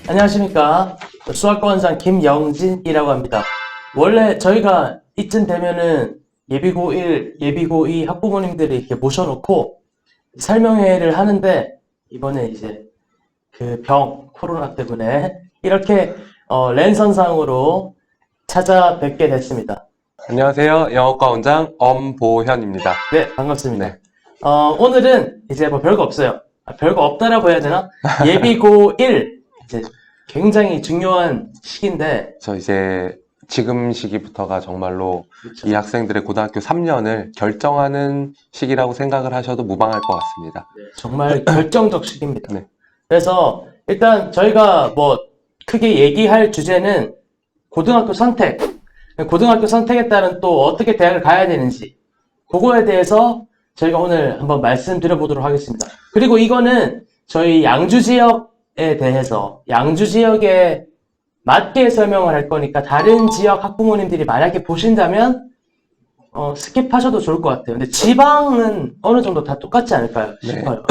안녕하십니까. 수학과 원장 김영진이라고 합니다. 원래 저희가 이쯤 되면은 예비고1, 예비고2 학부모님들이 이렇게 모셔놓고 설명회를 하는데, 이번에 이제 그 코로나 때문에 이렇게 랜선상으로 찾아뵙게 됐습니다. 안녕하세요. 영어과 원장 엄보현입니다. 네, 반갑습니다. 네. 오늘은 이제 뭐 별거 없어요. 별거 없다라고 해야 되나? 예비고1, 이제 굉장히 중요한 시기인데, 저 이제 지금 시기부터가 정말로 그렇죠. 이 학생들의 고등학교 3년을 결정하는 시기라고 생각을 하셔도 무방할 것 같습니다. 정말 결정적 시기입니다. 네. 그래서 일단 저희가 뭐 크게 얘기할 주제는 고등학교 선택, 고등학교 선택에 따른 또 어떻게 대학을 가야 되는지, 그거에 대해서 저희가 오늘 한번 말씀드려보도록 하겠습니다. 그리고 이거는 저희 양주 지역에 대해서, 양주 지역에 맞게 설명을 할 거니까 다른 지역 학부모님들이 만약에 보신다면 스킵하셔도 좋을 것 같아요. 근데 지방은 어느 정도 다 똑같지 않을까요 싶어요.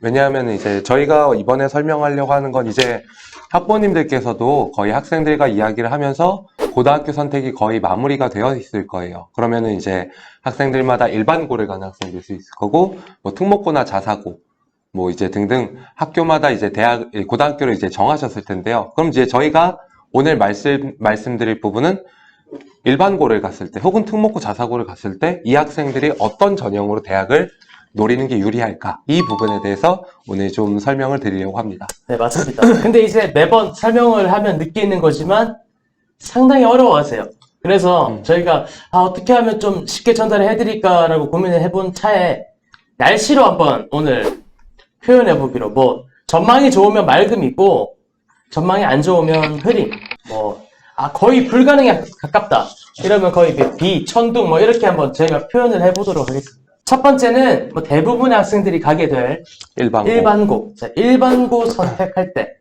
왜냐하면 이제 저희가 이번에 설명하려고 하는 건 이제 학부모님들께서도 거의 학생들과 이야기를 하면서 고등학교 선택이 거의 마무리가 되어 있을 거예요. 그러면은 이제 학생들마다 일반고를 가는 학생도 있을 거고, 뭐 특목고나 자사고, 뭐 이제 등등 학교마다 이제 고등학교를 이제 정하셨을 텐데요. 그럼 이제 저희가 오늘 말씀드릴 부분은 일반고를 갔을 때 혹은 특목고 자사고를 갔을 때 이 학생들이 어떤 전형으로 대학을 노리는 게 유리할까? 이 부분에 대해서 오늘 좀 설명을 드리려고 합니다. 네, 맞습니다. 근데 이제 매번 설명을 하면 느끼는 거지만 상당히 어려워하세요. 그래서 저희가 어떻게 하면 좀 쉽게 전달을 해드릴까라고 고민을 해본 차에 날씨로 한번 오늘 표현해보기로, 뭐 전망이 좋으면 맑음이고 전망이 안 좋으면 흐림, 거의 불가능에 가깝다 이러면 거의 비, 천둥 뭐 이렇게 한번 저희가 표현을 해보도록 하겠습니다. 첫 번째는 뭐 대부분의 학생들이 가게 될 일반고. 자, 일반고 선택할 때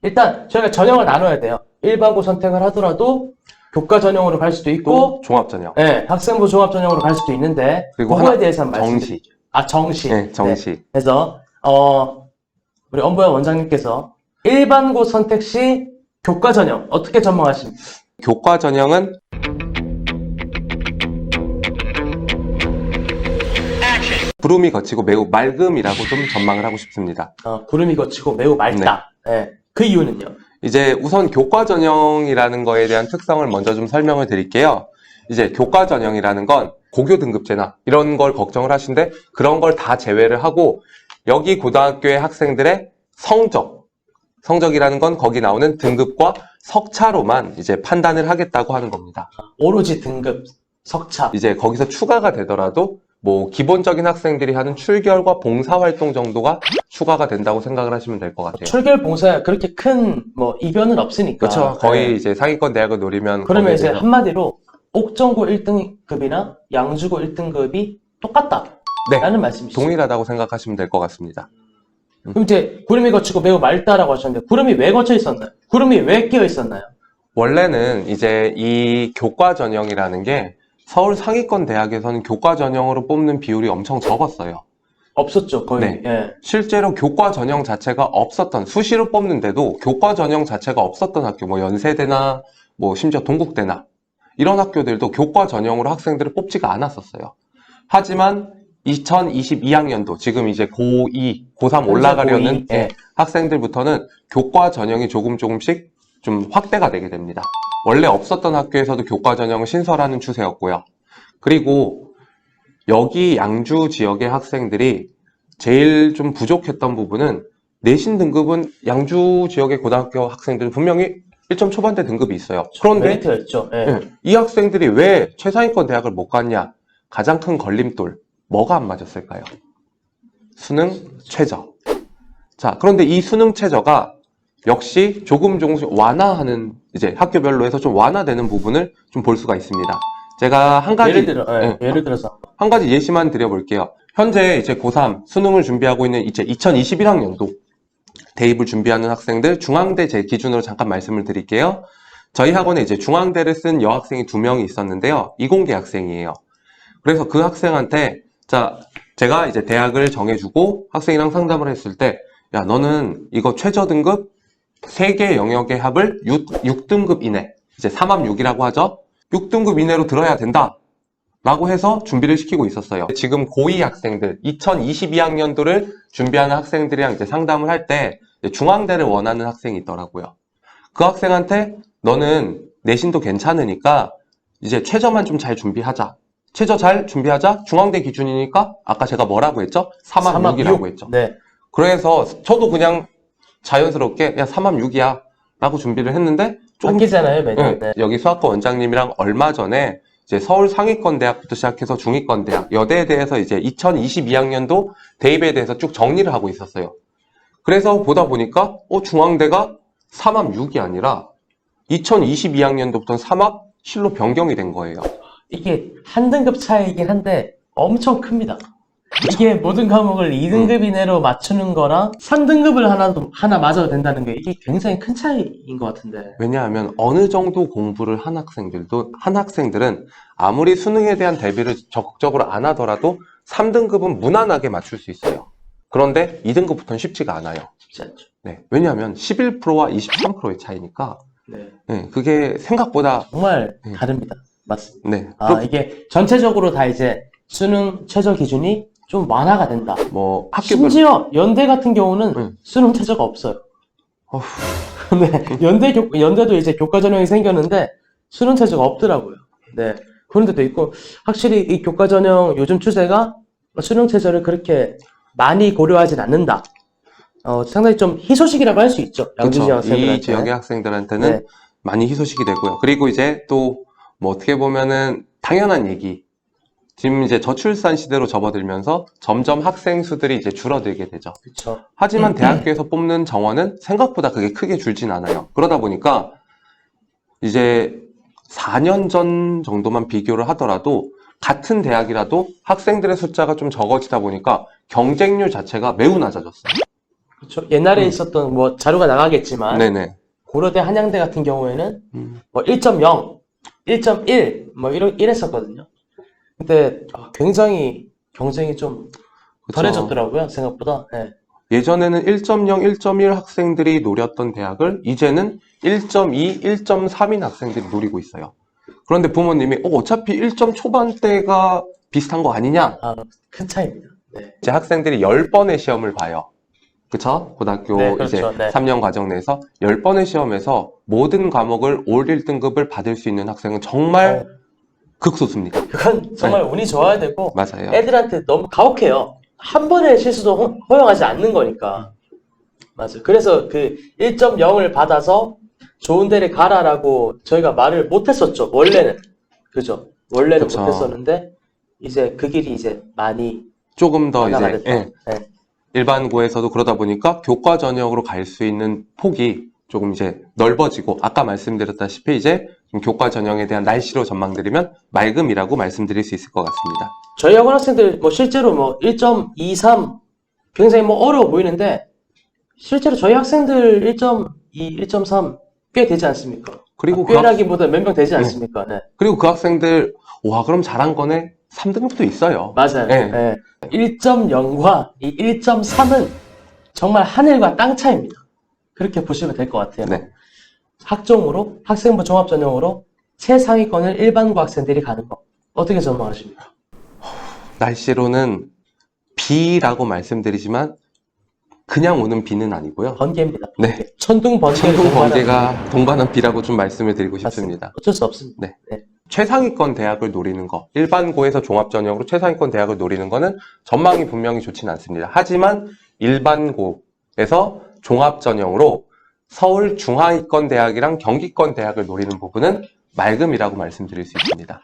일단 저희가 전형을 나눠야 돼요. 일반고 선택을 하더라도 교과 전형으로 갈 수도 있고 종합 전형. 네, 학생부 종합 전형으로 갈 수도 있는데, 그리고 그거에 대해서 한번 정시. 정시. 네, 정시. 네. 그래서 우리 엄보영 원장님께서 일반고 선택 시 교과 전형 어떻게 전망하십니까? 교과 전형은 구름이 거치고 매우 맑음이라고 좀 전망을 하고 싶습니다. 구름이 거치고 매우 맑다. 네. 그 이유는요? 이제 우선 교과 전형이라는 거에 대한 특성을 먼저 좀 설명을 드릴게요. 이제 교과 전형이라는 건 고교 등급제나 이런 걸 걱정을 하시는데, 그런 걸 다 제외를 하고 여기 고등학교의 학생들의 성적이라는 건 거기 나오는 등급과 석차로만 이제 판단을 하겠다고 하는 겁니다. 오로지 등급, 석차. 이제 거기서 추가가 되더라도 뭐 기본적인 학생들이 하는 출결과 봉사활동 정도가 추가가 된다고 생각을 하시면 될 것 같아요. 출결 봉사에 그렇게 큰 뭐 이변은 없으니까. 그렇죠. 거의 네. 이제 상위권 대학을 노리면 그러면 이제 대해서... 한마디로 옥정고 1등급이나 양주고 1등급이 똑같다. 네, 라는 말씀이시죠. 동일하다고 생각하시면 될 것 같습니다. 그럼 이제 구름이 거치고 매우 맑다라고 하셨는데, 구름이 왜 거쳐 있었나요? 구름이 왜 끼어 있었나요? 원래는 이제 이 교과 전형이라는 게 서울 상위권 대학에서는 교과 전형으로 뽑는 비율이 엄청 적었어요. 없었죠, 거의. 네. 예. 실제로 교과 전형 자체가 없었던, 수시로 뽑는데도 교과 전형 자체가 없었던 학교, 뭐 연세대나 뭐 심지어 동국대나 이런 학교들도 교과 전형으로 학생들을 뽑지가 않았었어요. 하지만 2022학년도, 지금 이제 고2, 고3 올라가려는 고2, 예. 학생들부터는 교과 전형이 조금씩 좀 확대가 되게 됩니다. 원래 없었던 학교에서도 교과 전형을 신설하는 추세였고요. 그리고 여기 양주 지역의 학생들이 제일 좀 부족했던 부분은, 내신 등급은 양주 지역의 고등학교 학생들은 분명히 1점 초반대 등급이 있어요. 그런데 메리트였죠. 예. 이 학생들이 왜 최상위권 대학을 못 갔냐? 가장 큰 걸림돌, 뭐가 안 맞았을까요? 수능 최저. 자, 그런데 이 수능 최저가 역시 조금씩 완화하는, 이제 학교별로 해서 좀 완화되는 부분을 좀 볼 수가 있습니다. 제가 한 가지, 예를 들어서 한 가지 예시만 드려볼게요. 현재 이제 고3 수능을 준비하고 있는 이제 2021학년도 대입을 준비하는 학생들, 중앙대 제 기준으로 잠깐 말씀을 드릴게요. 저희 학원에 이제 중앙대를 쓴 여학생이 2명이 있었는데요. 이공계 학생이에요. 그래서 그 학생한테, 자, 제가 이제 대학을 정해주고 학생이랑 상담을 했을 때, 야, 너는 이거 최저 등급 3개 영역의 합을 6등급 이내, 이제 3합6이라고 하죠? 6등급 이내로 들어야 된다. 라고 해서 준비를 시키고 있었어요. 지금 고2 학생들, 2022학년도를 준비하는 학생들이랑 이제 상담을 할 때 중앙대를 원하는 학생이 있더라고요. 그 학생한테 너는 내신도 괜찮으니까 이제 최저만 좀 잘 준비하자. 최저 잘 준비하자. 중앙대 기준이니까 아까 제가 뭐라고 했죠? 3합6이라고 했죠. 네. 그래서 저도 그냥 자연스럽게 야 3합6이야 라고 준비를 했는데 좀 바뀌잖아요, 매년. 네, 여기 수학과 원장님이랑 얼마 전에 이제 서울 상위권 대학부터 시작해서 중위권 대학, 여대에 대해서 이제 2022학년도 대입에 대해서 쭉 정리를 하고 있었어요. 그래서 보다 보니까 중앙대가 3합6이 아니라 2022학년도부터는 3합 실로 변경이 된 거예요. 이게 한 등급 차이이긴 한데 엄청 큽니다. 이게 모든 과목을 2등급 이내로 맞추는 거랑 3등급을 하나 맞아도 된다는 게 이게 굉장히 큰 차이인 것 같은데. 왜냐하면 어느 정도 공부를 한 학생들은 아무리 수능에 대한 대비를 적극적으로 안 하더라도 3등급은 무난하게 맞출 수 있어요. 그런데 2등급부터는 쉽지가 않아요. 쉽지 않죠. 네, 왜냐하면 11%와 23%의 차이니까 네. 네, 그게 생각보다 정말 다릅니다. 맞습니다. 네, 이게 전체적으로 다 이제 수능 최저 기준이 좀 완화가 된다. 뭐 심지어 연대 같은 경우는 수능 최저가 없어요. 어휴. 네, 연대도 이제 교과 전형이 생겼는데 수능 최저가 없더라고요. 네, 그런 데도 있고 확실히 이 교과 전형 요즘 추세가 수능 최저를 그렇게 많이 고려하진 않는다. 상당히 좀 희소식이라고 할 수 있죠. 양주지 그렇죠. 이 학생들한테. 지역의 학생들한테는 네. 많이 희소식이 되고요. 그리고 이제 또 뭐 어떻게 보면은 당연한 얘기. 지금 이제 저출산 시대로 접어들면서 점점 학생 수들이 이제 줄어들게 되죠. 그렇죠. 하지만 대학교에서 뽑는 정원은 생각보다 그게 크게 줄진 않아요. 그러다 보니까 이제 4년 전 정도만 비교를 하더라도 같은 대학이라도 학생들의 숫자가 좀 적어지다 보니까 경쟁률 자체가 매우 낮아졌어요. 그렇죠. 옛날에 있었던 뭐 자료가 나가겠지만 네네. 고려대 한양대 같은 경우에는 뭐 1.0, 1.1 뭐 이랬었거든요. 근데 굉장히 경쟁이 좀 덜해졌더라고요, 생각보다. 네. 예전에는 1.0, 1.1 학생들이 노렸던 대학을 이제는 1.2, 1.3인 학생들이 노리고 있어요. 그런데 부모님이 어차피 1점 초반대가 비슷한 거 아니냐? 큰 차이입니다. 네. 이제 학생들이 10번의 시험을 봐요. 그쵸? 고등학교 네, 그렇죠. 이제 네. 3년 과정 내에서 10번의 시험에서 모든 과목을 올 1등급을 받을 수 있는 학생은 정말 극소수입니다. 그건 정말 운이 좋아야 되고 맞아요. 애들한테 너무 가혹해요. 한 번의 실수도 허용하지 않는 거니까. 맞아요. 그래서 그 1.0을 받아서 좋은 데를 가라라고 저희가 말을 못했었죠. 원래는. 그죠? 원래는 그쵸. 못했었는데 이제 그 길이 이제 많이 조금 더 완화가 이제 됐다. 네. 일반고에서도 그러다 보니까 교과 전형으로 갈 수 있는 폭이 조금 이제 넓어지고 아까 말씀드렸다시피 이제 좀 교과 전형에 대한 날씨로 전망드리면 맑음이라고 말씀드릴 수 있을 것 같습니다. 저희 학원 학생들 뭐 실제로 뭐 1.23 굉장히 뭐 어려워 보이는데 실제로 저희 학생들 1.2, 1.3 꽤 되지 않습니까? 그리고 꽤라기보다 몇 명 되지 않습니까? 네. 그리고 그 학생들 와 그럼 잘한 거네 3등급도 있어요. 맞아요. 네. 네. 1.0과 이 1.3은 정말 하늘과 땅 차이입니다. 그렇게 보시면 될 것 같아요. 네. 학종으로 학생부 종합전형으로 최상위권을 일반고 학생들이 가는 거 어떻게 전망하십니까? 날씨로는 비라고 말씀드리지만 그냥 오는 비는 아니고요. 번개입니다. 네. 천둥 번개. 천둥 번개가 동반한 비라고 좀 말씀을 드리고 싶습니다. 어쩔 수 없습니다. 네. 네. 최상위권 대학을 노리는 거, 일반고에서 종합전형으로 최상위권 대학을 노리는 거는 전망이 분명히 좋지는 않습니다. 하지만 일반고에서 종합전형으로 서울 중하위권 대학이랑 경기권 대학을 노리는 부분은 맑음이라고 말씀드릴 수 있습니다.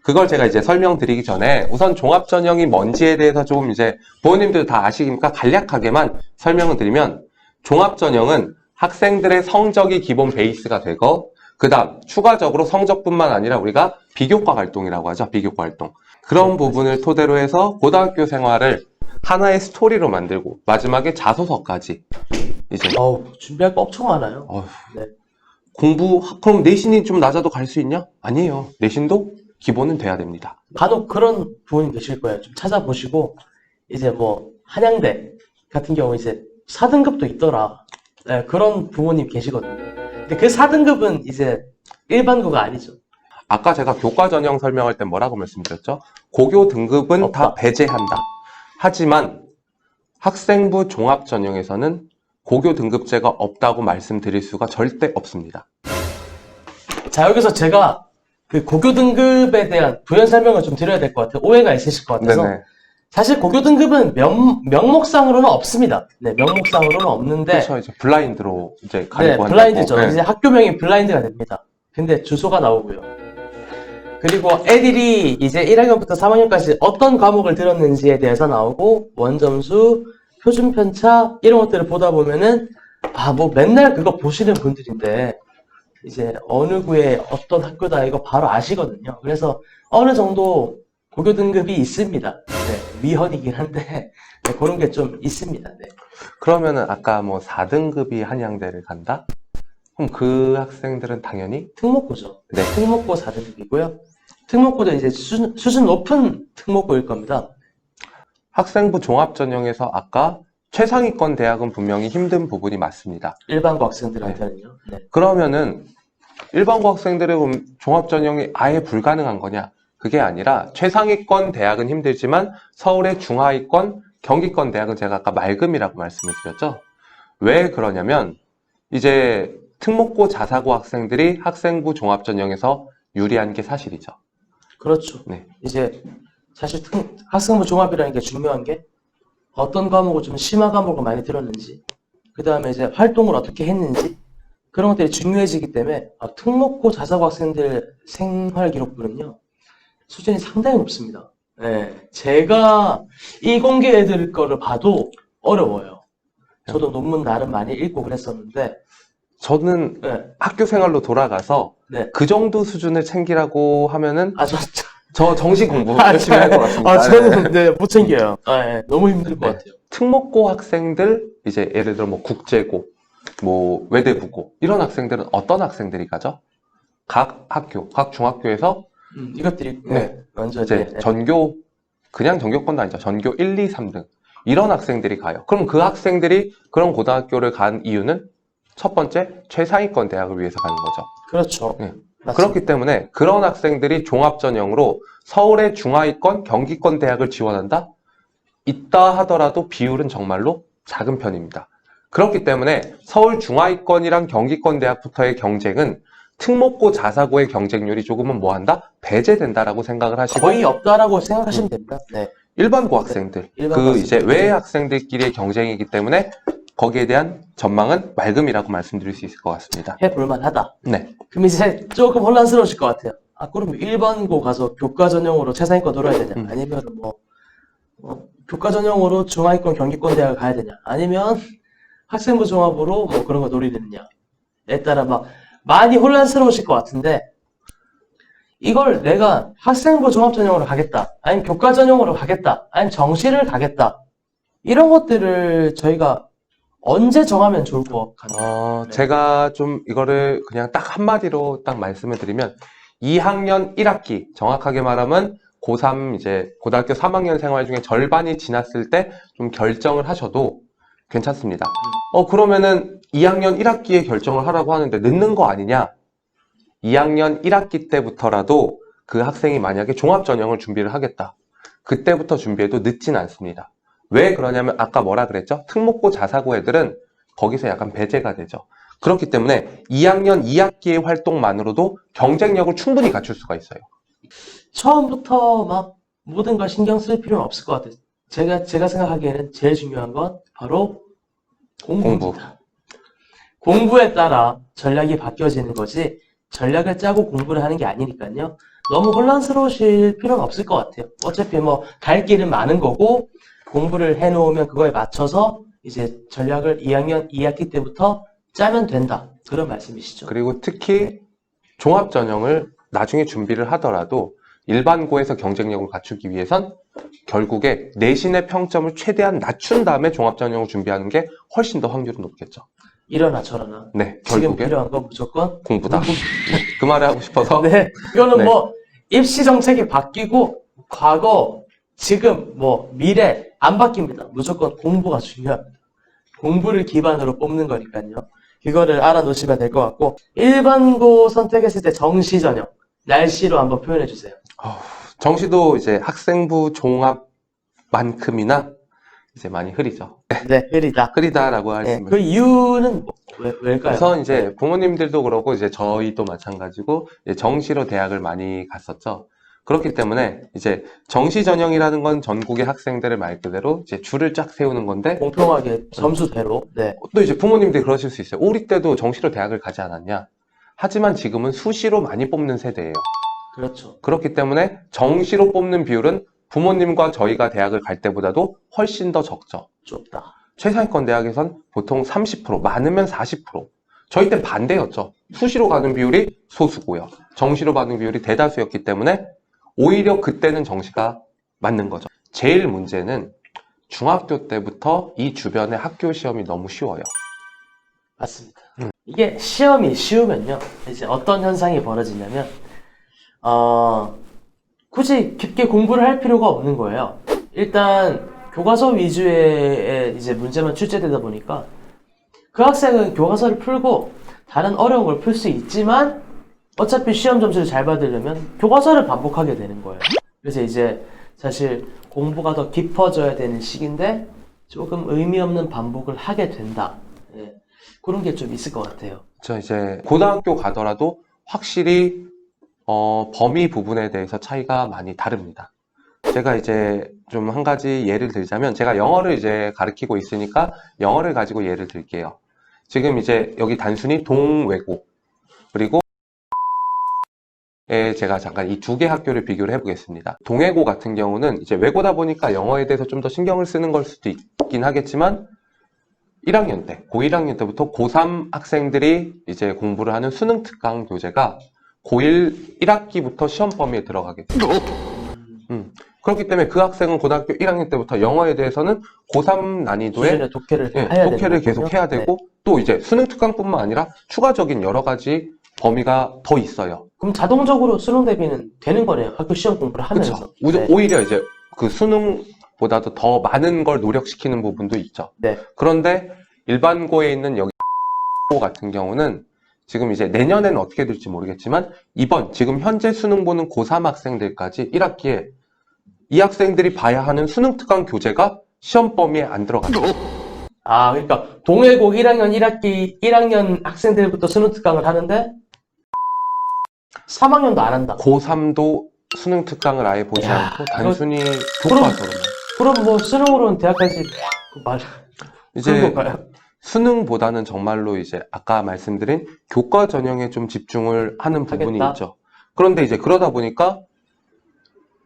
그걸 제가 이제 설명드리기 전에 우선 종합전형이 뭔지에 대해서 조금 이제 부모님들 다 아시니까 간략하게만 설명을 드리면 종합전형은 학생들의 성적이 기본 베이스가 되고 그 다음 추가적으로 성적뿐만 아니라 우리가 비교과 활동이라고 하죠. 비교과 활동. 그런 부분을 토대로 해서 고등학교 생활을 하나의 스토리로 만들고 마지막에 자소서까지 이제 준비할 거 엄청 많아요. 어휴, 네. 그럼 내신이 좀 낮아도 갈 수 있냐? 아니에요. 내신도 기본은 돼야 됩니다. 간혹 그런 부분이 계실 거예요. 좀 찾아보시고, 이제 뭐, 한양대 같은 경우 이제 4등급도 있더라. 네, 그런 부모님 계시거든요. 근데 그 4등급은 이제 일반고가 아니죠. 아까 제가 교과 전형 설명할 때 뭐라고 말씀드렸죠? 고교 등급은 없다. 다 배제한다. 하지만 학생부 종합 전형에서는 고교 등급제가 없다고 말씀드릴 수가 절대 없습니다. 자, 여기서 제가 그 고교 등급에 대한 부연 설명을 좀 드려야 될 것 같아요. 오해가 있으실 것 같아서. 네네. 사실 고교 등급은 명목상으로는 없습니다. 네, 명목상으로는 없는데, 그렇죠. 이제 블라인드로 이제 네, 가리고 한다고. 블라인드죠. 네. 이제 학교명이 블라인드가 됩니다. 근데 주소가 나오고요. 그리고 애들이 이제 1학년부터 3학년까지 어떤 과목을 들었는지에 대해서 나오고, 원점수, 표준 편차, 이런 것들을 보다 보면은, 뭐 맨날 그거 보시는 분들인데, 이제 어느 구에 어떤 학교다 이거 바로 아시거든요. 그래서 어느 정도 고교 등급이 있습니다. 네, 미헌이긴 한데, 네, 그런 게 좀 있습니다. 네. 그러면은 아까 뭐 4등급이 한양대를 간다? 그럼 그 학생들은 당연히 특목고죠. 네. 특목고 4등급이고요. 특목고도 이제 수준 높은 특목고일 겁니다. 학생부 종합 전형에서 아까 최상위권 대학은 분명히 힘든 부분이 맞습니다. 일반고 학생들한테는요. 네. 그러면은 일반고 학생들의 종합 전형이 아예 불가능한 거냐? 그게 아니라 최상위권 대학은 힘들지만 서울의 중하위권, 경기권 대학은 제가 아까 맑음이라고 말씀을 드렸죠. 왜 그러냐면 이제 특목고 자사고 학생들이 학생부 종합 전형에서 유리한 게 사실이죠. 그렇죠. 네. 이제 사실 학생부 종합이라는 게 중요한 게 어떤 과목을 좀 심화 과목을 많이 들었는지, 그 다음에 이제 활동을 어떻게 했는지, 그런 것들이 중요해지기 때문에 특목고 자사고 학생들 생활 기록부는요 수준이 상당히 높습니다. 네, 제가 이공계 애들 거를 봐도 어려워요. 저도 논문 나름 많이 읽고 그랬었는데, 저는 네, 학교 생활로 돌아가서 네. 그 정도 수준을 챙기라고 하면은 진짜. 저 정시 공부 열심히 할 것 같습니다. 저는 네, 못 챙겨요. 네, 너무 힘들 것 네. 같아요. 특목고 학생들, 이제 예를 들어 뭐 국제고, 뭐 외대부고, 이런 학생들은 어떤 학생들이 가죠? 각 학교, 각 중학교에서 이것들이 네. 먼저 이제 이제 전교, 그냥 전교권도 아니죠. 전교 1, 2, 3등. 이런 학생들이 가요. 그럼 그 학생들이 그런 고등학교를 간 이유는 첫 번째, 최상위권 대학을 위해서 가는 거죠. 그렇죠. 네. 맞습니다. 그렇기 때문에 그런 학생들이 종합전형으로 서울의 중하위권, 경기권 대학을 지원한다? 있다 하더라도 비율은 정말로 작은 편입니다. 그렇기 때문에 서울 중하위권이랑 경기권 대학부터의 경쟁은 특목고 자사고의 경쟁률이 조금은 뭐한다? 배제된다라고 생각을 하시고 거의 없다라고 생각하시면 됩니다. 네. 일반고 학생들, 일반고 그 이제 학생들. 외 학생들끼리의 경쟁이기 때문에 거기에 대한 전망은 맑음이라고 말씀드릴 수 있을 것 같습니다. 해볼만 하다. 네. 그럼 이제 조금 혼란스러우실 것 같아요. 그럼 일반고 가서 교과 전형으로 최상위권 노려야 되냐? 아니면 교과 전형으로 중하위권 경기권 대학을 가야 되냐? 아니면 학생부 종합으로 뭐 그런 거 노리느냐에 따라 많이 혼란스러우실 것 같은데, 이걸 내가 학생부 종합 전형으로 가겠다, 아니면 교과 전형으로 가겠다, 아니면 정시를 가겠다, 이런 것들을 저희가 언제 정하면 좋을 것 같나요? 네. 제가 좀 이거를 그냥 딱 한마디로 딱 말씀을 드리면 2학년 1학기, 정확하게 말하면 고3 이제 고등학교 3학년 생활 중에 절반이 지났을 때 좀 결정을 하셔도 괜찮습니다. 그러면은 2학년 1학기에 결정을 하라고 하는데 늦는 거 아니냐? 2학년 1학기 때부터라도 그 학생이 만약에 종합전형을 준비를 하겠다. 그때부터 준비해도 늦진 않습니다. 왜 그러냐면 아까 뭐라 그랬죠? 특목고 자사고 애들은 거기서 약간 배제가 되죠. 그렇기 때문에 2학년 2학기의 활동만으로도 경쟁력을 충분히 갖출 수가 있어요. 처음부터 모든 걸 신경 쓸 필요는 없을 것 같아요. 제가 생각하기에는 제일 중요한 건 바로 공부입니다. 공부에 따라 전략이 바뀌어지는 거지, 전략을 짜고 공부를 하는 게 아니니까요. 너무 혼란스러우실 필요는 없을 것 같아요. 어차피 갈 길은 많은 거고, 공부를 해놓으면 그거에 맞춰서 이제 전략을 2학년 2학기 때부터 짜면 된다. 그런 말씀이시죠. 그리고 특히 종합전형을 나중에 준비를 하더라도 일반고에서 경쟁력을 갖추기 위해선 결국에 내신의 평점을 최대한 낮춘 다음에 종합전형을 준비하는 게 훨씬 더 확률은 높겠죠. 이러나 저러나. 네, 지금 결국에 필요한 건 무조건 공부다. 그 말을 하고 싶어서. 네, 이거는 네. 뭐 입시 정책이 바뀌고 과거, 지금, 뭐 미래 안 바뀝니다. 무조건 공부가 중요합니다. 공부를 기반으로 뽑는 거니까요. 이거를 알아놓으시면 될 것 같고 일반고 선택했을 때 정시 전형 날씨로 한번 표현해 주세요. 정시도 이제 학생부 종합만큼이나 이제 많이 흐리죠. 네, 흐리다. 흐리다라고 할 수 네, 있는. 그 이유는 왜일까요? 우선 이제 부모님들도 그렇고 이제 저희도 마찬가지고 이제 정시로 대학을 많이 갔었죠. 그렇기 때문에 이제 정시 전형이라는 건 전국의 학생들을 말 그대로 이제 줄을 쫙 세우는 건데 공평하게 점수대로. 네. 또 이제 부모님들이 그러실 수 있어요. 우리 때도 정시로 대학을 가지 않았냐? 하지만 지금은 수시로 많이 뽑는 세대예요. 그렇죠. 그렇기 때문에 정시로 뽑는 비율은 부모님과 저희가 대학을 갈 때보다도 훨씬 더 적죠. 좁다. 최상위권 대학에선 보통 30%, 많으면 40%. 저희 땐 반대였죠. 수시로 가는 비율이 소수고요. 정시로 가는 비율이 대다수였기 때문에 오히려 그때는 정시가 맞는 거죠. 제일 문제는 중학교 때부터 이 주변의 학교 시험이 너무 쉬워요. 맞습니다. 이게 시험이 쉬우면요, 이제 어떤 현상이 벌어지냐면, 굳이 깊게 공부를 할 필요가 없는 거예요. 일단, 교과서 위주의 이제 문제만 출제되다 보니까, 그 학생은 교과서를 풀고, 다른 어려운 걸 풀 수 있지만, 어차피 시험 점수를 잘 받으려면 교과서를 반복하게 되는 거예요. 그래서 이제, 사실 공부가 더 깊어져야 되는 시기인데, 조금 의미 없는 반복을 하게 된다. 예. 그런 게 좀 있을 것 같아요. 저 이제 고등학교 가더라도 확실히 범위 부분에 대해서 차이가 많이 다릅니다. 제가 이제 좀 한 가지 예를 들자면 제가 영어를 이제 가르치고 있으니까 영어를 가지고 예를 들게요. 지금 이제 여기 단순히 동외고 그리고 제가 잠깐 이 두 개 학교를 비교를 해보겠습니다. 동외고 같은 경우는 이제 외고다 보니까 영어에 대해서 좀 더 신경을 쓰는 걸 수도 있긴 하겠지만 1학년 때, 고1학년 때부터 고3 학생들이 이제 공부를 하는 수능 특강 교재가 고1 1학기부터 시험 범위에 들어가게 돼요. 그렇기 때문에 그 학생은 고등학교 1학년 때부터 영어에 대해서는 고3 난이도의 수준의 독해를 예, 해야 독해를 되는 계속 거군요. 해야 되고 또 이제 수능 특강뿐만 아니라 추가적인 여러 가지 범위가 더 있어요. 그럼 자동적으로 수능 대비는 되는 거네요. 학교 시험 공부를 하면서. 그렇죠. 네. 오히려 이제 그 수능보다도 더 많은 걸 노력시키는 부분도 있죠. 네. 그런데 일반고에 있는 여기 같은 경우는 지금 이제 내년에는 어떻게 될지 모르겠지만 지금 현재 수능 보는 고3 학생들까지 1학기에 이 학생들이 봐야 하는 수능 특강 교재가 시험 범위에 안 들어가요. 아, 그러니까 동해고 1학년 1학기 1학년 학생들부터 수능 특강을 하는데 3학년도 안 한다. 고3도 수능 특강을 아예 보지 야, 않고 단순히 그럼- 교과서로만. 그럼 뭐 수능으로는 대학까지 말 그런 이제 건가요? 수능보다는 정말로 이제 아까 말씀드린 교과 전형에 좀 집중을 하는 부분이 하겠다. 있죠. 그런데 이제 그러다 보니까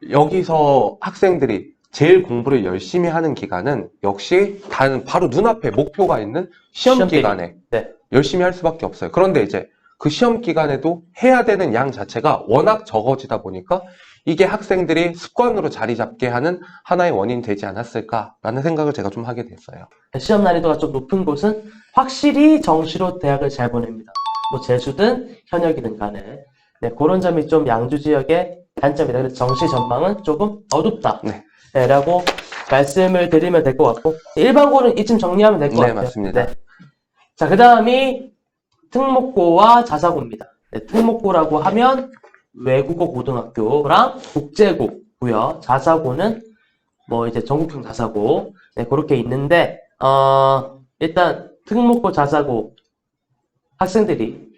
여기서 학생들이 제일 공부를 열심히 하는 기간은 역시 바로 눈앞에 목표가 있는 시험 시험 대비. 기간에 네. 열심히 할 수밖에 없어요. 그런데 이제 그 시험 기간에도 해야 되는 양 자체가 워낙 적어지다 보니까 이게 학생들이 습관으로 자리 잡게 하는 하나의 원인이 되지 않았을까라는 생각을 제가 좀 하게 됐어요. 시험 난이도가 좀 높은 곳은 확실히 정시로 대학을 잘 보냅니다. 뭐 재수든 현역이든 간에. 네, 그런 점이 좀 양주 지역의 단점이다. 그래서 정시 전망은 조금 어둡다. 네. 네, 라고 말씀을 드리면 될 것 같고 일반고는 이쯤 정리하면 될 것 네, 같아요. 맞습니다. 네. 자, 그 다음이 특목고와 자사고입니다. 네, 특목고라고 하면 외국어 고등학교랑 국제고고요. 자사고는 뭐 이제 전국형 자사고 네, 그렇게 있는데 일단 특목고 자사고 학생들이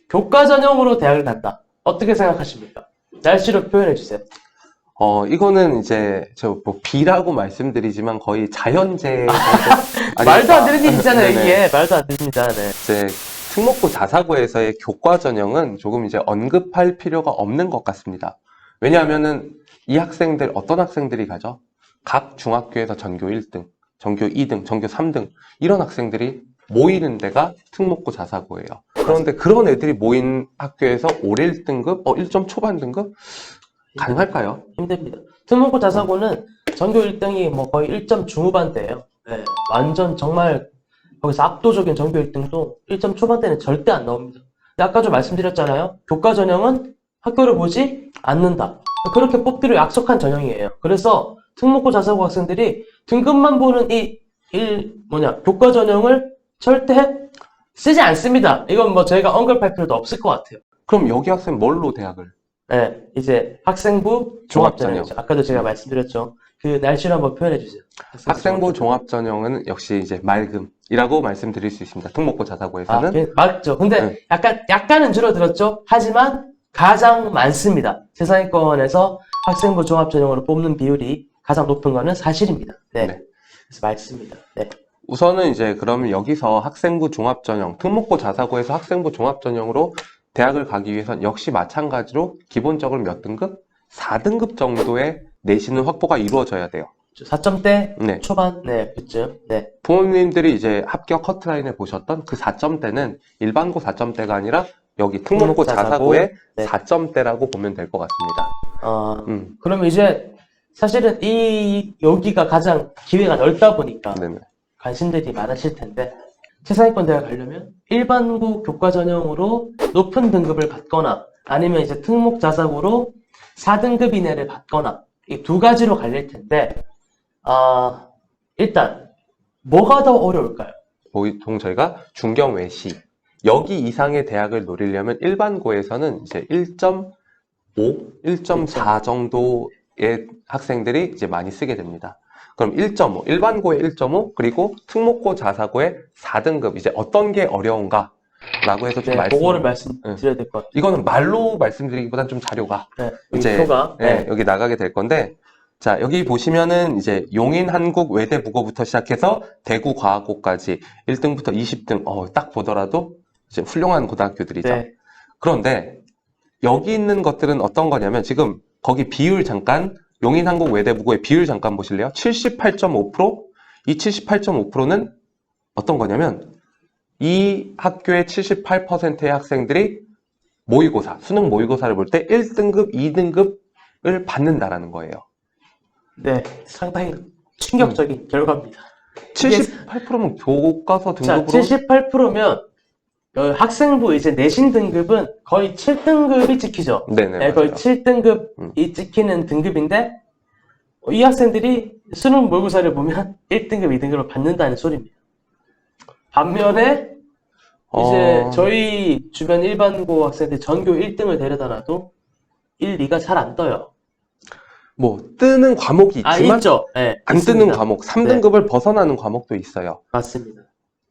교과 전형으로 대학을 간다. 어떻게 생각하십니까? 날씨로 표현해 주세요. 이거는 이제 저 뭐 비라고 말씀드리지만 거의 자연재해 말도 안 되는 일 있잖아요, 네네. 이게. 말도 안 됩니다. 네. 이제 특목고 자사고에서의 교과 전형은 조금 이제 언급할 필요가 없는 것 같습니다. 왜냐하면은 이 학생들 어떤 학생들이 가죠? 각 중학교에서 전교 1등, 전교 2등, 전교 3등 이런 학생들이 모이는 데가 특목고 자사고예요. 그런데 그런 애들이 모인 학교에서 올 1등급, 1점 초반 등급 가능할까요? 힘듭니다. 특목고 자사고는 전교 1등이 뭐 거의 1점 중후반대예요. 네, 완전 정말 거기서 압도적인 전교 1등도 1점 초반대는 절대 안 나옵니다. 근데 아까 좀 말씀드렸잖아요. 교과 전형은 학교를 보지 않는다. 그렇게 뽑기로 약속한 전형이에요. 그래서 특목고 자사고 학생들이 등급만 보는 교과 전형을 절대 쓰지 않습니다. 이건 뭐 저희가 언급할 필요도 없을 것 같아요. 그럼 여기 학생 뭘로 대학을? 네, 이제 학생부 종합전형이죠. 아까도 제가 말씀드렸죠. 그 날씨를 한번 표현해 주세요. 학생부 종합전형은 역시 이제 맑음이라고 말씀드릴 수 있습니다. 특목고 자사고에서는. 맞죠. 근데 네. 약간은 줄어들었죠. 하지만 가장 많습니다. 재상위권에서 학생부 종합전형으로 뽑는 비율이 가장 높은 거는 사실입니다. 네. 네. 그래서 많습니다. 네. 우선은 이제 그러면 여기서 학생부 종합전형, 특목고 자사고에서 학생부 종합전형으로 대학을 가기 위해선 역시 마찬가지로 기본적으로 몇 등급? 4등급 정도의 내신은 확보가 이루어져야 돼요. 4점대 네. 초반, 네, 그쯤. 네. 부모님들이 이제 합격 커트라인을 보셨던 그 4점대는 일반고 4점대가 아니라 여기 특목고 자사고의 네. 4점대라고 보면 될 것 같습니다. 그럼 이제 사실은 여기가 가장 기회가 넓다 보니까 네네. 관심들이 많으실 텐데 최상위권 대학 가려면 일반고 교과 전형으로 높은 등급을 받거나 아니면 이제 특목 자사고로 4등급 이내를 받거나 이 두 가지로 갈릴 텐데 일단 뭐가 더 어려울까요? 보통 저희가 중경 외시 여기 이상의 대학을 노리려면 일반고에서는 이제 1.5, 1.4 정도의 학생들이 이제 많이 쓰게 됩니다. 그럼 1.5, 일반고의 1.5, 그리고 특목고 자사고의 4등급, 이제 어떤 게 어려운가? 라고 해서 좀 그거를 말씀드려야 될 것 같아요. 이거는 말로 말씀드리기보단 좀 자료가. 네, 이제, 표가. 네, 여기 나가게 될 건데, 자, 여기 보시면은 이제 용인, 한국, 외대, 국어부터 시작해서 대구, 과학고까지 1등부터 20등, 딱 보더라도 이제 훌륭한 고등학교들이죠. 네. 그런데 여기 있는 것들은 어떤 거냐면 지금 거기 비율 잠깐 용인, 한국, 외대, 국어의 비율 잠깐 보실래요? 78.5%? 이 78.5%는 어떤 거냐면 이 학교의 78%의 학생들이 모의고사, 수능 모의고사를 볼 때 1등급, 2등급을 받는다라는 거예요. 네, 상당히 충격적인 결과입니다. 78%면 교과서 등급으로 78%면 학생부 이제 내신 등급은 거의 7등급이 찍히죠. 네네, 네, 거의 맞아요. 7등급이 찍히는 등급인데 이 학생들이 수능 모의고사를 보면 1등급, 2등급을 받는다는 소리입니다. 반면에 이제 저희 주변 일반고 학생들 전교 1등을 데려다 놔도 1, 2가 잘 안 떠요. 뭐 뜨는 과목이 있지만 있죠. 네, 안 있습니다. 뜨는 과목, 3등급을 벗어나는 과목도 있어요. 맞습니다.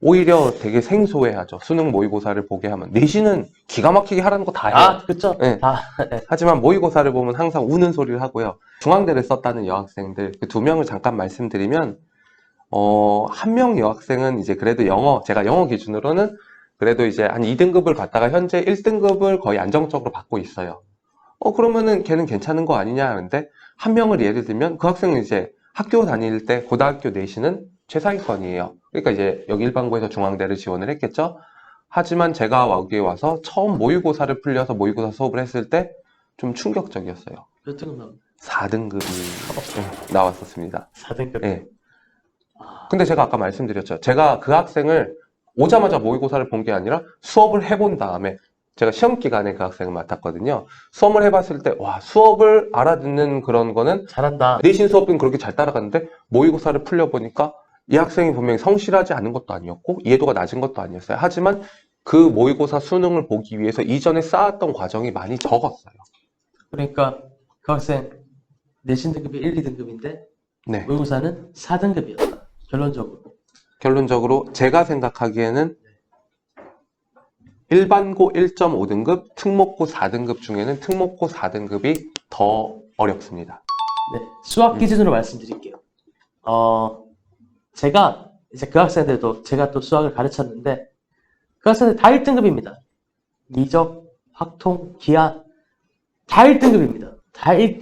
오히려 되게 생소해하죠. 수능 모의고사를 보게 하면 내신은 기가 막히게 하라는 거 다 해요. 그쵸. 네. 네. 하지만 모의고사를 보면 항상 우는 소리를 하고요. 중앙대를 썼다는 여학생들 그 2명을 잠깐 말씀드리면 한 명 여학생은 이제 그래도 제가 영어 기준으로는 그래도 이제 한 2등급을 받다가 현재 1등급을 거의 안정적으로 받고 있어요. 그러면은 걔는 괜찮은 거 아니냐 하는데 한 명을 예를 들면 그 학생은 이제 학교 다닐 때 고등학교 내신은 최상위권이에요. 그러니까 이제 여기 일반고에서 중앙대를 지원을 했겠죠. 하지만 제가 여기에 와서 처음 모의고사를 풀려서 모의고사 수업을 했을 때 좀 충격적이었어요. 몇 등급 나옵니까? 4등급이 나왔었습니다. 4등급. 네. 근데 제가 아까 말씀드렸죠. 제가 그 학생을 오자마자 모의고사를 본 게 아니라 수업을 해본 다음에 제가 시험 기간에 그 학생을 맡았거든요. 수업을 해봤을 때, 와, 수업을 알아듣는 그런 거는 잘한다. 내신 수업은 그렇게 잘 따라갔는데 모의고사를 풀려보니까 이 학생이 분명히 성실하지 않은 것도 아니었고 이해도가 낮은 것도 아니었어요. 하지만 그 모의고사 수능을 보기 위해서 이전에 쌓았던 과정이 많이 적었어요. 그러니까 그 학생 내신 등급이 1, 2등급인데 네. 모의고사는 4등급이었다. 결론적으로 제가 생각하기에는 일반고 1.5등급, 특목고 4등급 중에는 특목고 4등급이 더 어렵습니다. 네, 수학 기준으로 말씀드릴게요. 제가 이제 그 학생들도 제가 또 수학을 가르쳤는데 그 학생들 다 1등급입니다. 미적, 확통, 기하 다 1등급입니다.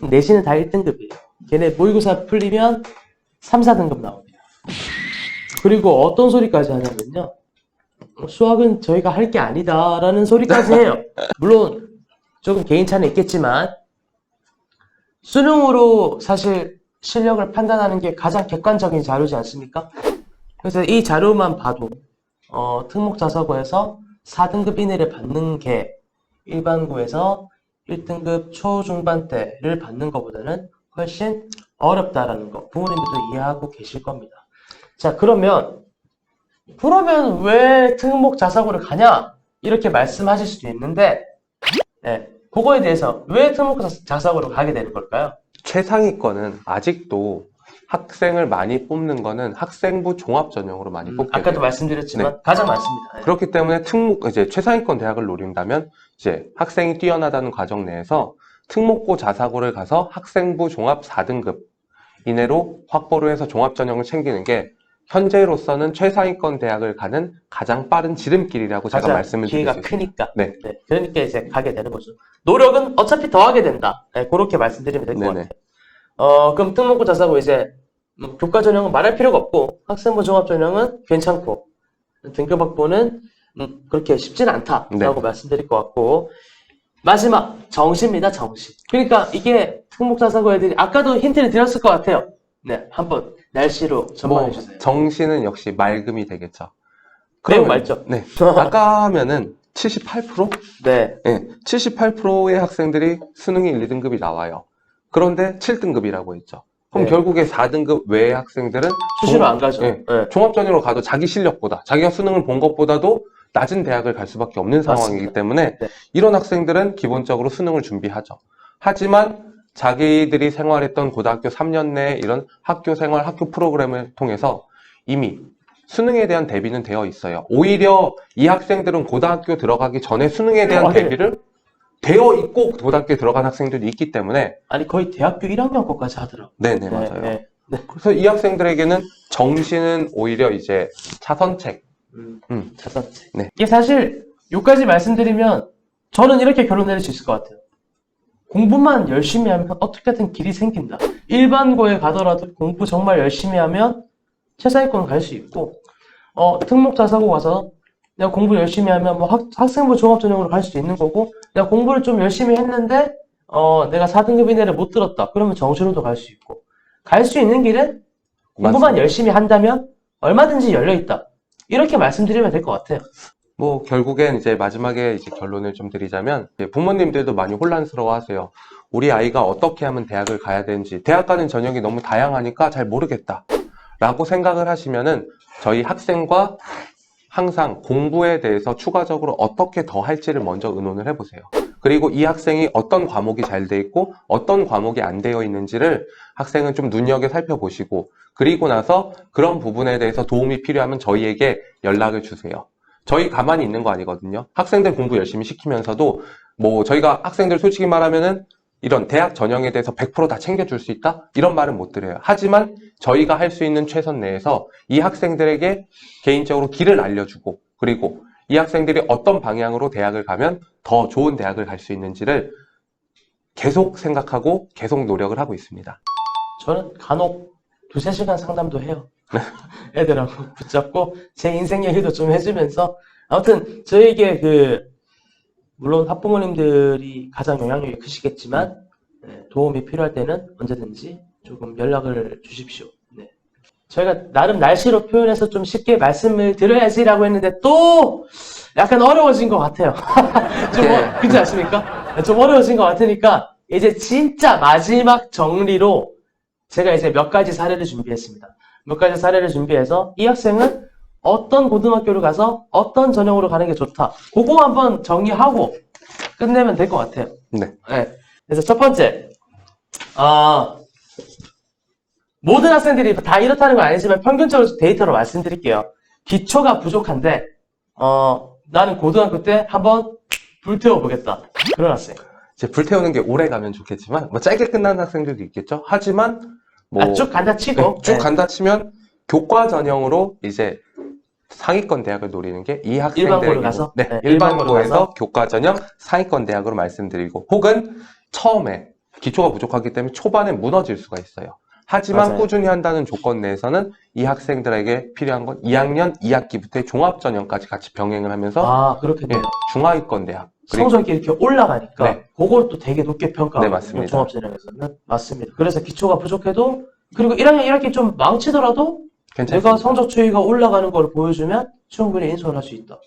내신은 다 1등급이에요. 걔네 모의고사 풀리면 3, 4등급 나옵니다. 그리고 어떤 소리까지 하냐면요. 수학은 저희가 할 게 아니다 라는 소리까지 해요. 물론 조금 개인차는 있겠지만 수능으로 사실 실력을 판단하는 게 가장 객관적인 자료지 않습니까? 그래서 이 자료만 봐도 특목자사고에서 4등급 이내를 받는 게 일반고에서 1등급 초중반대를 받는 것보다는 훨씬 어렵다라는 거 부모님들도 이해하고 계실 겁니다. 자, 그러면 왜 특목자사고를 가냐? 이렇게 말씀하실 수도 있는데 그거에 대해서 왜 특목자사고를 가게 되는 걸까요? 최상위권은 아직도 학생을 많이 뽑는 거는 학생부 종합전형으로 많이 뽑게 돼요. 아까도 말씀드렸지만 네. 가장 많습니다. 그렇기 때문에 이제 최상위권 대학을 노린다면 이제 학생이 뛰어나다는 과정 내에서 특목고 자사고를 가서 학생부 종합 4등급 이내로 확보를 해서 종합전형을 챙기는 게 현재로서는 최상위권 대학을 가는 가장 빠른 지름길이라고 제가 말씀을 드릴 수 기회가 있습니다. 크니까. 네. 그러니까 이제 가게 되는 거죠. 노력은 어차피 더 하게 된다. 그렇게 말씀드리면 될 것 네네. 같아요. 그럼 특목고 자사고 이제 교과 전형은 말할 필요가 없고 학생부 종합 전형은 괜찮고 등급 확보는 그렇게 쉽지는 않다라고 네. 말씀드릴 것 같고 마지막 정시입니다. 정시. 그러니까 이게 특목 자사고 애들이 아까도 힌트를 드렸을 것 같아요. 네, 한번 날씨로 전망해 주세요. 정시는 역시 맑음이 되겠죠. 매우 그러면- 맑죠? 네. 아까 하면은 78%? 네. 네. 78%의 학생들이 수능이 1, 2등급이 나와요. 그런데 7등급이라고 했죠. 그럼 네. 결국에 4등급 외의 학생들은 수시로 안 가죠. 네. 네. 종합전형으로 가도 자기 실력보다, 자기가 수능을 본 것보다도 낮은 대학을 갈 수밖에 없는 상황이기 맞습니다. 때문에 네. 이런 학생들은 기본적으로 수능을 준비하죠. 하지만 자기들이 생활했던 고등학교 3년 내에 이런 학교 생활, 학교 프로그램을 통해서 이미 수능에 대한 대비는 되어 있어요. 오히려 이 학생들은 고등학교 들어가기 전에 수능에 대한 아니. 대비를 되어 있고 고등학교에 들어간 학생들이 있기 때문에 아니 거의 대학교 1학년 거까지 하더라고요. 네네 맞아요. 네. 그래서 이 학생들에게는 정시는 오히려 이제 차선책. 자선책. 네. 이게 사실 여기까지 말씀드리면 저는 이렇게 결론 내릴 수 있을 것 같아요. 공부만 열심히 하면 어떻게든 길이 생긴다. 일반고에 가더라도 공부 정말 열심히 하면 최상위권 갈 수 있고 특목 자사고 가서 내가 공부 열심히 하면 뭐 학생부 종합전형으로 갈 수도 있는 거고 내가 공부를 좀 열심히 했는데 내가 4등급 이내를 못 들었다. 그러면 정시로도 갈 수 있고 갈 수 있는 길은 공부만 맞습니다. 열심히 한다면 얼마든지 열려 있다. 이렇게 말씀드리면 될 것 같아요. 뭐 결국엔 이제 마지막에 이제 결론을 좀 드리자면 이제 부모님들도 많이 혼란스러워 하세요. 우리 아이가 어떻게 하면 대학을 가야 되는지 대학 가는 전형이 너무 다양하니까 잘 모르겠다 라고 생각을 하시면은 저희 학생과 항상 공부에 대해서 추가적으로 어떻게 더 할지를 먼저 의논을 해보세요. 그리고 이 학생이 어떤 과목이 잘 돼 있고 어떤 과목이 안 되어 있는지를 학생은 좀 눈여겨 살펴보시고 그리고 나서 그런 부분에 대해서 도움이 필요하면 저희에게 연락을 주세요. 저희 가만히 있는 거 아니거든요. 학생들 공부 열심히 시키면서도 뭐 저희가 학생들 솔직히 말하면은 이런 대학 전형에 대해서 100% 다 챙겨줄 수 있다? 이런 말은 못 드려요. 하지만 저희가 할 수 있는 최선 내에서 이 학생들에게 개인적으로 길을 알려주고 그리고 이 학생들이 어떤 방향으로 대학을 가면 더 좋은 대학을 갈 수 있는지를 계속 생각하고 계속 노력을 하고 있습니다. 저는 간혹 2-3시간 상담도 해요. 애들하고 붙잡고 제 인생 얘기도 좀 해주면서 아무튼 저에게 물론 학부모님들이 가장 영향력이 크시겠지만 도움이 필요할 때는 언제든지 조금 연락을 주십시오. 네. 저희가 나름 날씨로 표현해서 좀 쉽게 말씀을 드려야지라고 했는데 또 약간 어려워진 것 같아요. 그렇지 않습니까? 좀 어려워진 것 같으니까 이제 진짜 마지막 정리로 제가 이제 몇 가지 사례를 준비했습니다. 몇 가지 사례를 준비해서 이 학생은 어떤 고등학교를 가서 어떤 전형으로 가는 게 좋다. 그거 한번 정리하고 끝내면 될 것 같아요. 네. 그래서 첫 번째, 모든 학생들이 다 이렇다는 건 아니지만 평균적으로 데이터로 말씀드릴게요. 기초가 부족한데, 나는 고등학교 때 한번 불태워 보겠다. 그런 학생. 이제 불태우는 게 오래 가면 좋겠지만 뭐 짧게 끝나는 학생들도 있겠죠. 하지만 뭐 쭉 간다 치고. 쭉 간다 치면 교과 전형으로 이제 상위권 대학을 노리는 게 이 학생들에게 일반고로 가서? 네, 일반고로 일반고에서 가서? 교과 전형 상위권 대학으로 말씀드리고 혹은 처음에 기초가 부족하기 때문에 초반에 무너질 수가 있어요. 하지만 맞아요. 꾸준히 한다는 조건 내에서는 이 학생들에게 필요한 건 2학년 2학기부터의 종합 전형까지 같이 병행을 하면서 그렇겠네요. 중하위권 대학 그리고 성적이 이렇게 올라가니까 네. 그걸 또 되게 높게 평가하고 네, 맞습니다. 종합전형에서는 맞습니다. 그래서 기초가 부족해도 그리고 1학년 1학기 좀 망치더라도 괜찮습니다. 내가 성적 추이가 올라가는 걸 보여주면 충분히 인솔 할 수 있다.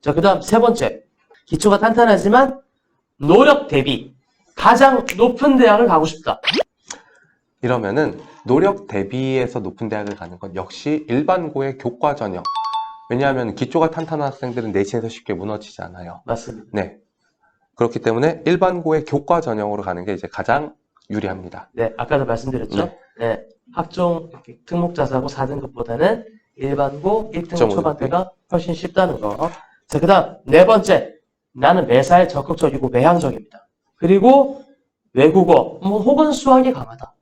자, 그 다음 세 번째. 기초가 탄탄하지만 노력 대비 가장 높은 대학을 가고 싶다. 이러면은 노력 대비해서 높은 대학을 가는 건 역시 일반고의 교과 전형. 왜냐하면 기초가 탄탄한 학생들은 내신에서 쉽게 무너지지 않아요. 맞습니다. 네. 그렇기 때문에 일반고의 교과 전형으로 가는 게 이제 가장 유리합니다. 네, 아까도 말씀드렸죠. 네. 학종 특목자사고 4등급보다는 일반고 1등급 초반대가 훨씬 쉽다는 거. 자, 그 다음 네 번째. 나는 매사에 적극적이고 매향적입니다. 그리고 외국어 혹은 수학이 강하다.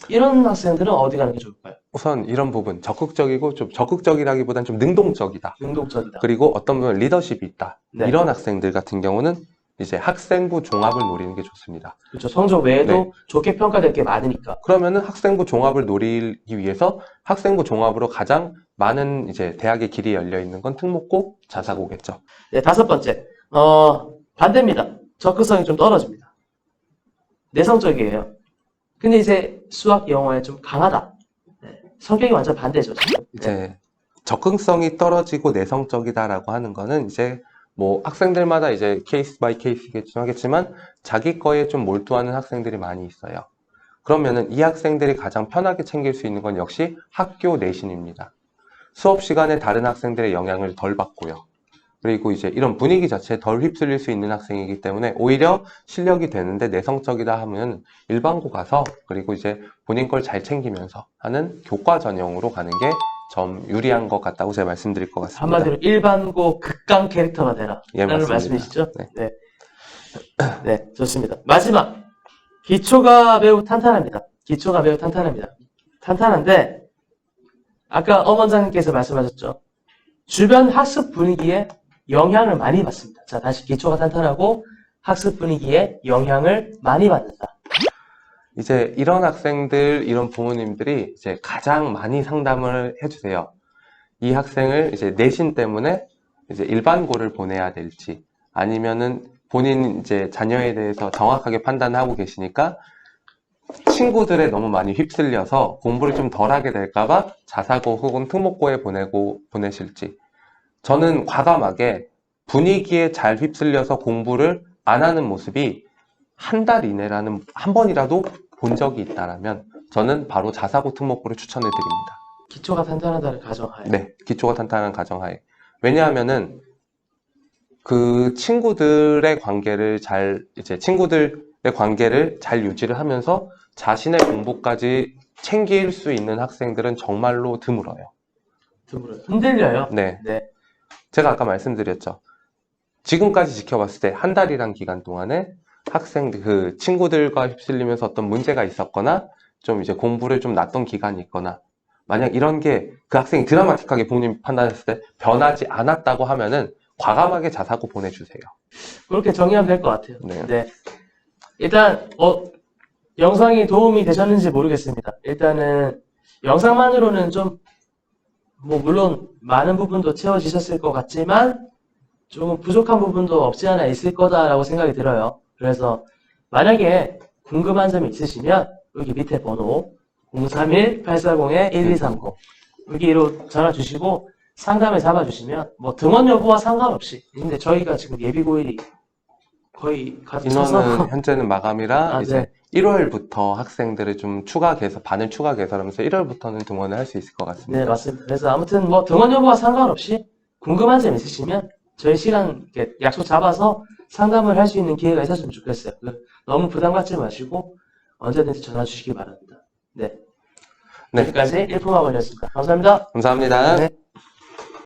이런 학생들은 어디 가는 게 좋을까요? 우선 이런 부분 적극적이고 좀 적극적이라기보다는 좀 능동적이다. 능동적이다. 그리고 어떤 부분 리더십이 있다. 네. 이런 학생들 같은 경우는 이제 학생부 종합을 노리는 게 좋습니다. 그렇죠. 성적 외에도 네. 좋게 평가될 게 많으니까. 그러면은 학생부 종합을 노리기 위해서 학생부 종합으로 가장 많은 이제 대학의 길이 열려 있는 건 특목고, 자사고겠죠. 네, 다섯 번째. 반대입니다. 접근성이 좀 떨어집니다. 내성적이에요. 근데 이제 수학, 영어에 좀 강하다. 네, 성격이 완전 반대죠. 지금. 이제 접근성이 떨어지고 내성적이다라고 하는 거는 이제 뭐 학생들마다 이제 케이스 바이 케이스겠지만 자기 거에 좀 몰두하는 학생들이 많이 있어요. 그러면은 이 학생들이 가장 편하게 챙길 수 있는 건 역시 학교 내신입니다. 수업 시간에 다른 학생들의 영향을 덜 받고요. 그리고 이제 이런 분위기 자체에 덜 휩쓸릴 수 있는 학생이기 때문에 오히려 실력이 되는데 내성적이다 하면 일반고 가서 그리고 이제 본인 걸 잘 챙기면서 하는 교과 전형으로 가는 게 좀 유리한 것 같다고 제가 말씀드릴 것 같습니다. 한마디로 일반고 극강 캐릭터가 되라. 예, 라는 맞습니다. 말씀이시죠? 네. 네. 네, 좋습니다. 마지막. 기초가 매우 탄탄합니다. 기초가 매우 탄탄합니다. 탄탄한데, 아까 원장님께서 말씀하셨죠. 주변 학습 분위기에 영향을 많이 받습니다. 자, 다시 기초가 탄탄하고 학습 분위기에 영향을 많이 받는다. 이제 이런 학생들, 이런 부모님들이 이제 가장 많이 상담을 해주세요. 이 학생을 이제 내신 때문에 이제 일반고를 보내야 될지, 아니면은 본인 이제 자녀에 대해서 정확하게 판단하고 계시니까 친구들에 너무 많이 휩쓸려서 공부를 좀 덜 하게 될까봐 자사고 혹은 특목고에 보내실지. 저는 과감하게 분위기에 잘 휩쓸려서 공부를 안 하는 모습이 한 달 이내라는 한 번이라도 본 적이 있다라면 저는 바로 자사고 특목고를 추천해 드립니다. 기초가 탄탄하다는 가정하에. 네, 기초가 탄탄한 가정하에. 왜냐하면은 그 친구들의 관계를 잘 유지를 하면서 자신의 공부까지 챙길 수 있는 학생들은 정말로 드물어요. 드물어요. 흔들려요. 네. 네. 제가 아까 말씀드렸죠. 지금까지 지켜봤을 때 한 달이란 기간 동안에 그 친구들과 휩쓸리면서 어떤 문제가 있었거나 좀 이제 공부를 좀 놨던 기간이 있거나 만약 이런 게 그 학생이 드라마틱하게 부모님 판단했을 때 변하지 않았다고 하면은 과감하게 자사고 보내주세요. 그렇게 정의하면 될 것 같아요. 네. 네. 일단, 영상이 도움이 되셨는지 모르겠습니다. 일단은, 영상만으로는 좀, 물론, 많은 부분도 채워지셨을 것 같지만, 조금 부족한 부분도 없지 않아 있을 거다라고 생각이 들어요. 그래서, 만약에 궁금한 점이 있으시면, 여기 밑에 번호, 031-840-1230, 여기로 전화 주시고, 상담을 잡아주시면, 등원 여부와 상관없이, 근데 저희가 지금 예비고일이 거의 가서 인원은 현재는 마감이라 이제 네. 1월부터 학생들을 좀 반을 추가 개설하면서 1월부터는 등원을 할 수 있을 것 같습니다. 네, 맞습니다. 그래서 아무튼 등원 여부와 상관없이 궁금한 점 있으시면 저희 시간 이렇게 약속 잡아서 상담을 할 수 있는 기회가 있었으면 좋겠어요. 너무 부담 갖지 마시고 언제든지 전화 주시기 바랍니다. 네. 네. 여기까지 1품학원이었습니다. 감사합니다. 감사합니다. 네.